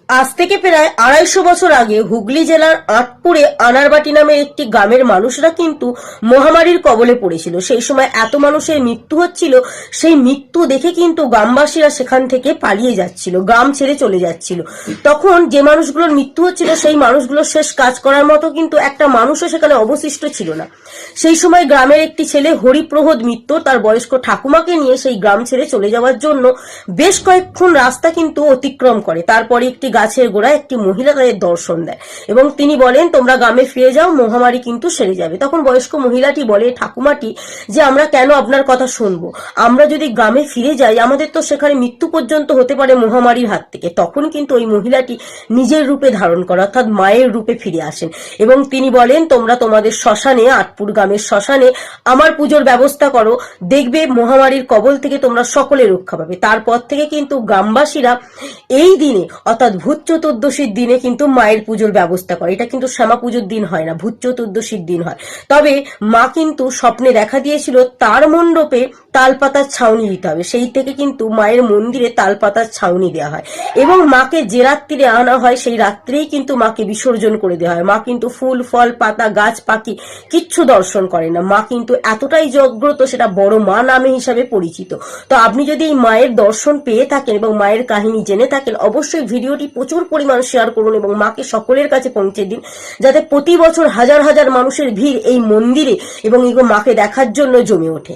আজ থেকে প্রায় 250 বছর আগে হুগলি জেলার আঁটপুরে আনারবাটি নামের একটি গ্রামের মানুষরা কিন্তু মহামারীর কবলে পড়েছিল। সেই সময় এত মানুষের মৃত্যু হচ্ছিল, সেই মৃত্যু দেখে কিন্তু গ্রামবাসীরা সেখান থেকে পালিয়ে যাচ্ছিল, গ্রাম ছেড়ে চলে যাচ্ছিল। তখন যে মানুষগুলোর মৃত্যু হচ্ছিল সেই মানুষগুলোর শেষ কাজ করার মতো কিন্তু একটা মানুষও সেখানে অবশিষ্ট ছিল না। সেই সময় গ্রামের একটি ছেলে হরিপ্রহদ মিত্র তার বয়স্ক ঠাকুমাকে নিয়ে সেই গ্রাম ছেড়ে চলে যাওয়ার জন্য বেশ কয়েকক্ষণ রাস্তা কিন্তু অতিক্রম করে। তারপরে একটি গাছের গোড়ায় একটি মহিলা তাদের দর্শন দেয় এবং তিনি বলেন, তোমরা গ্রামে ফিরে যাও, মহামারী কিন্তু সেরে যাবে। তখন বয়স্ক মহিলাটি বলে ঠাকুমাটি যে আমরা কেন আপনার কথা শুনবো, আমরা যদি গ্রামে ফিরে যাই আমাদের তো সেখানে মৃত্যু পর্যন্ত হতে পারে মহামারীর হাত থেকে। তখন কিন্তু ওই মহিলাটি নিজের রূপে ধারণ করে, অর্থাৎ মায়ের রূপে ফিরে আসেন এবং তিনি বলেন, তোমরা তোমাদের শ্মশানে, আটপুর গ্রামের শ্মশানে আমার পুজোর ব্যবস্থা করো, দেখবে মহামারীর কবল থেকে তোমরা সকলে রক্ষা পাবে। তারপর থেকে কিন্তু গ্রামবাসীরা এই দিনে অর্থাৎ ভূত চতুর্দশীর দিনে কিন্তু মায়ের পুজোর ব্যবস্থা করে। এটা কিন্তু শ্যামা পুজোর দিন হয় না, ভূত চতুর্দশীর দিন হয়। তবে মা কিন্তু স্বপ্নে দেখা দিয়েছিল তার মণ্ডপে তালপাতার ছাউনি দিতে হবে, সেই থেকে কিন্তু মায়ের মন্দিরে তালপাতার ছাউনি দেওয়া হয় এবং মাকে যে রাত্রিরে আনা হয় সেই রাত্রেই কিন্তু মাকে বিসর্জন করে দেওয়া হয়। মা কিন্তু ফুল ফল পাতা গাছ পাখি কিচ্ছু দর্শন করে না। মা কিন্তু এতটাই জাগ্রত, সেটা বড় মা নামে হিসাবে পরিচিত। তো আপনি যদি এই মায়ের দর্শন পেয়ে থাকেন এবং মায়ের কাহিনী জেনে থাকেন, অবশ্যই ভিডিওটি প্রচুর পরিমাণ শেয়ার করুন এবং মাকে সকলের কাছে পৌঁছে দিন, যাতে প্রতি বছর হাজার হাজার মানুষের ভিড় এই মন্দিরে এবং মাকে দেখার জন্য জমে ওঠে।